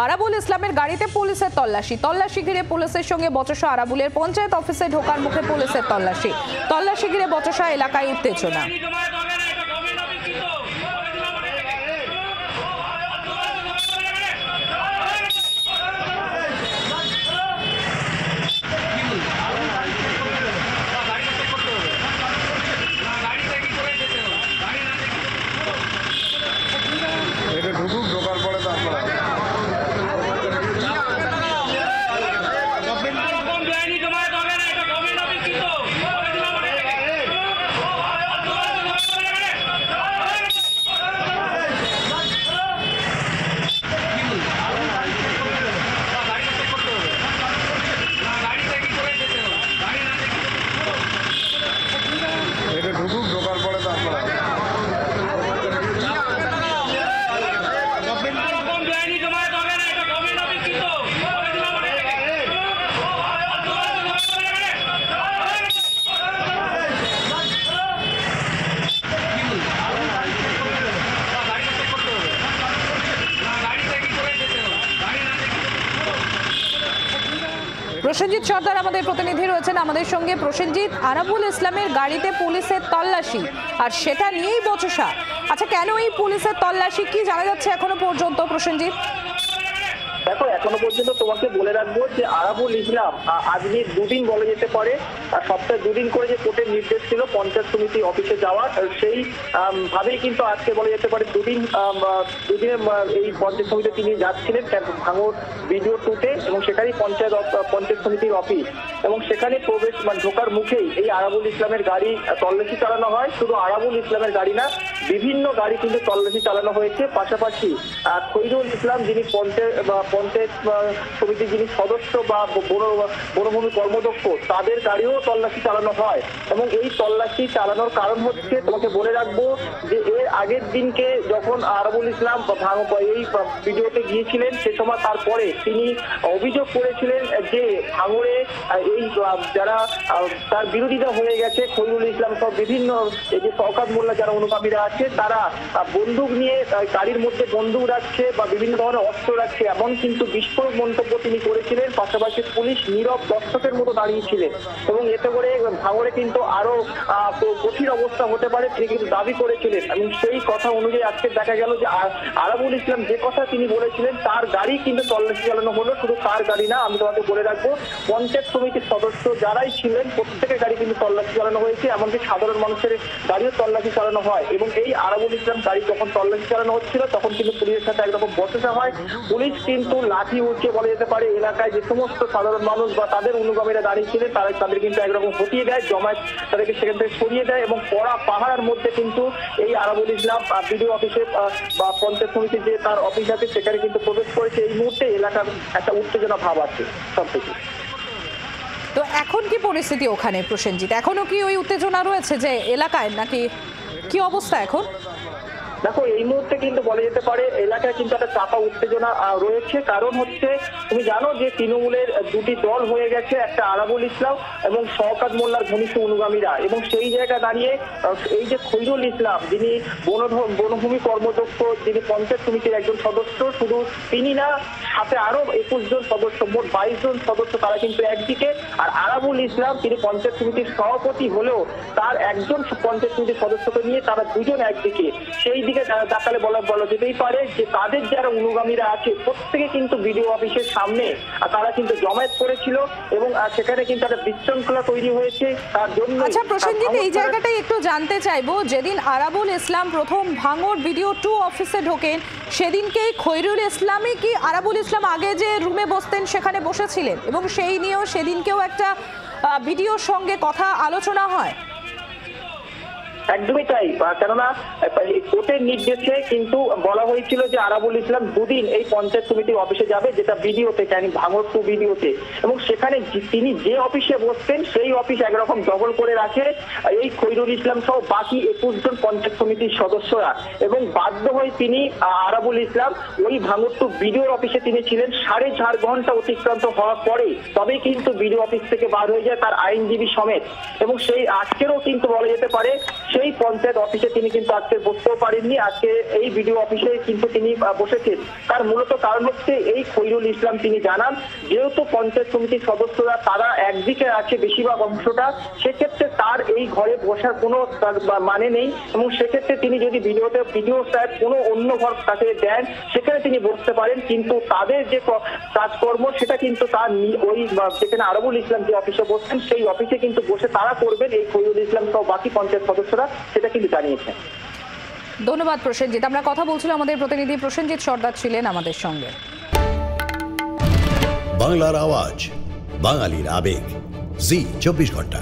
আরাবুল ইসলামের গাড়িতে পুলিশের তল্লাশি ঘিরে পুলিশের সঙ্গে বচসা। আরাবুলের পঞ্চায়েত অফিসে ঢোকার মুখে পুলিশের তল্লাশি ঘিরে বচসা, এলাকায় উত্তেজনা। ঢোকার পরে তো আপনারা ঢোকার পরে তো আপনারা প্রসেনজিৎ সর্দার আমাদের প্রতিনিধি রয়েছেন আমাদের সঙ্গে। প্রসেনজিৎ, আরাবুল ইসলামের গাড়িতে পুলিশের তল্লাশি আর সেটা নিয়েই বচসা। আচ্ছা, কেন এই পুলিশের তল্লাশি, কি জানা যাচ্ছে এখনো পর্যন্ত প্রসেনজিৎ? দেখো, এখনো পর্যন্ত তোমাকে বলে রাখবো যে আরাবুল ইসলাম আজকে দুদিন বলা যেতে পারে, সপ্তাহে দুদিন করে যে কোর্টের নির্দেশ ছিল পঞ্চায়েত সমিতি অফিসে যাওয়ার, সেই ভাবেই কিন্তু আজকে বলা যেতে পারে দুদিনের এই পঞ্চায়েত সমিতি তিনি যাচ্ছিলেন ভাঙড় বিডিও 2-তে, এবং সেখানেই পঞ্চায়েত সমিতির অফিস, এবং সেখানে প্রবেশ ঢোকার মুখেই এই আরাবুল ইসলামের গাড়ি তল্লাশি চালানো হয়। শুধু আরাবুল ইসলামের গাড়ি না, বিভিন্ন গাড়ি কিন্তু তল্লাশি চালানো হয়েছে। পাশাপাশি খৈরুল ইসলাম, যিনি পঞ্চায়েত সমিতির যিনি সদস্য বা বনভূমি কর্মদক্ষ, তাদের গাড়িও তল্লাশি চালানো হয়। এবং এই তল্লাশি চালানোর কারণ হচ্ছে, তোমাকে বলে রাখবো যে এর আগের দিনকে যখন আরাবুল ইসলাম এই ভিডিওতে গিয়েছিলেন, সে সময় তারপরে তিনি অভিযোগ করেছিলেন যে ভাঙড়ে এই যারা তার বিরোধিতা হয়ে গেছে, খৈরুল ইসলাম সহ বিভিন্ন এই যে শওকত মোল্লা যারা অনুগামীরা আছে, তারা বন্দুক নিয়ে গাড়ির মধ্যে বন্দুক রাখছে বা বিভিন্ন ধরনের অস্ত্র রাখছে, এমন কিন্তু বিস্ফোরক মন্তব্য তিনি করেছিলেন। পাশাপাশি পুলিশ নীরব দর্শকের মতো দাঁড়িয়েছিলেন, এবং এতে করে ভাঙড়ে কিন্তু আরো কঠিন অবস্থা হতে পারে তিনি কিন্তু দাবি করেছিলেন। এবং সেই কথা অনুযায়ী আজকে দেখা গেল যে আরাবুল ইসলাম যে কথা তিনি বলেছিলেন, তার গাড়ি কিন্তু তল্লাশি চালানো হলো। শুধু তার গাড়ি না, আমি তোমাকে বলে রাখবো পঞ্চায়েত সমিতির সদস্য যারাই ছিলেন প্রত্যেকের গাড়ি কিন্তু তল্লাশি চালানো হয়েছে, এমনকি সাধারণ মানুষের গাড়িও তল্লাশি চালানো হয়। এবং এই আরাবুল ইসলাম গাড়ি যখন তল্লাশি চালানো হচ্ছিল, তখন কিন্তু পুলিশের সাথে একরকম বচসা হয়। পুলিশ কিন্তু লাঠি উঁচিয়ে বলা যেতে পারে এলাকায় যে সমস্ত সাধারণ মানুষ বা তাদের অনুগামীরা দাঁড়িয়েছিলেন, তাদের কিন্তু একরকম হটিয়ে দেয়, জমায়েত তাদেরকে সেখান থেকে সরিয়ে দেয়, এবং কড়া পাহারার মধ্যে কিন্তু এই আরাবুল ইসলাম বিডিও অফিসে বা পঞ্চায়েত সমিতির যে তার অফিস আছে সেখানে কিন্তু প্রবেশ করেছে। এই মুহূর্তে এলাকার একটা উত্তেজনা ভাব আছে সব থেকে। তো এখন কি পরিস্থিতি ওখানে প্রসেনজিৎ? এখনো কি ওই উত্তেজনা রয়েছে যে এলাকায়, নাকি কি অবস্থা এখন? দেখো, এই মুহূর্তে কিন্তু বলা যেতে পারে এলাকায় কিন্তু একটা চাপা উত্তেজনা রয়েছে। কারণ হচ্ছে, তুমি জানো যে তৃণমূলের দুটি দল হয়ে গেছে, একটা আরাবুল ইসলাম এবং শওকত মোল্লার ঘনিষ্ঠ অনুগামীরা। এবং সেই জায়গায় দাঁড়িয়ে এই যে খৈরুল ইসলাম, যিনি বনভূমি কর্মদক্ষ, যিনি পঞ্চায়েত সমিতির একজন সদস্য, শুধু তিনি না, সাথে আরো 21 জন সদস্য, মোট 22 জন সদস্য, তারা কিন্তু একদিকে। আর আরাবুল ইসলাম তিনি পঞ্চায়েত সমিতির সভাপতি হলেও তার একজন পঞ্চায়েত সমিতির সদস্যকে নিয়ে তারা দুজন একদিকে। সেই দিকে দেখালে বলা যেতেই পারে যে তাদের যারা অনুগামীরা আছে প্রত্যেকে কিন্তু বিডিও অফিসের সামনে তারা কিন্তু জমায়েত করেছিল, এবং সেখানে কিন্তু একটা বিশৃঙ্খলা তৈরি হয়েছে। তার জন্য আচ্ছা প্রসেনজিৎ, এই জায়গাটাই একটু জানতে চাইবো, যেদিন আরাবুল ইসলাম প্রথম ভাঙড় বিডিও 2 অফিসে ঢোকেন, সেদিনকেই খৈরুল ইসলামই কি আরাবুল ইসলাম আগে যে রুমে বসতেন সেখানে বসেছিলেন, এবং সেই নিয়েও সেদিনকেও একটা ভিডিওর সঙ্গে কথা আলোচনা হয়? একদমই তাই, কেননা কোর্টের নির্দেশে কিন্তু বলা হয়েছিল যে আরাবুল ইসলাম দুদিন এই পঞ্চায়েত সমিতির অফিসে যাবে, যেটা বিডিওতে, ভাঙড় 2 বিডিওতে, এবং সেখানে তিনি যে অফিসে বসতেন সেই অফিস একরকম দখল করে রাখে এই খৈরুল ইসলাম সহ বাকি 21 জন পঞ্চায়েত সমিতির সদস্যরা। এবং বাধ্য হয়ে তিনি আরাবুল ইসলাম ওই ভাঙড় 2 বিডিওর অফিসে তিনি ছিলেন 4.5 ঘন্টা অতিক্রান্ত হওয়ার পরে, তবেই কিন্তু বিডিও অফিস থেকে বার হয়ে যায় তার আইনজীবী সমেত। এবং সেই আজকেরও কিন্তু বলা যেতে পারে সেই পঞ্চায়েত অফিসে তিনি কিন্তু আজকে বসতেও পারেননি। আজকে এই বিডিও অফিসে কিন্তু তিনি বসেছেন। তার মূলত কারণ হচ্ছে এই খৈরুল ইসলাম তিনি জানান, যেহেতু পঞ্চায়েত সমিতির সদস্যরা তারা একদিকে আছে বেশিরভাগ অংশটা, সেক্ষেত্রে তার এই ঘরে বসার কোনো মানে নেই এবং সেক্ষেত্রে তিনি যদি বিডিও সাহেব কোনো অন্য ঘর তাকে দেন সেখানে তিনি বসতে পারেন, কিন্তু তাদের যে কাজকর্ম সেটা কিন্তু তার ওই যেখানে আরাবুল ইসলাম যে অফিসে বসছেন সেই অফিসে কিন্তু বসে তারা করবেন, এই খৈরুল ইসলাম সহ বাকি পঞ্চায়েত সদস্যরা সেটা কিন্তু জানিয়েছেন। ধন্যবাদ প্রসেনজিৎ। আমরা কথা বলছিলাম, আমাদের প্রতিনিধি প্রসেনজিৎ সর্দার ছিলেন আমাদের সঙ্গে। বাংলার আওয়াজ, বাঙালির আবেগ, জি 24 ঘন্টা।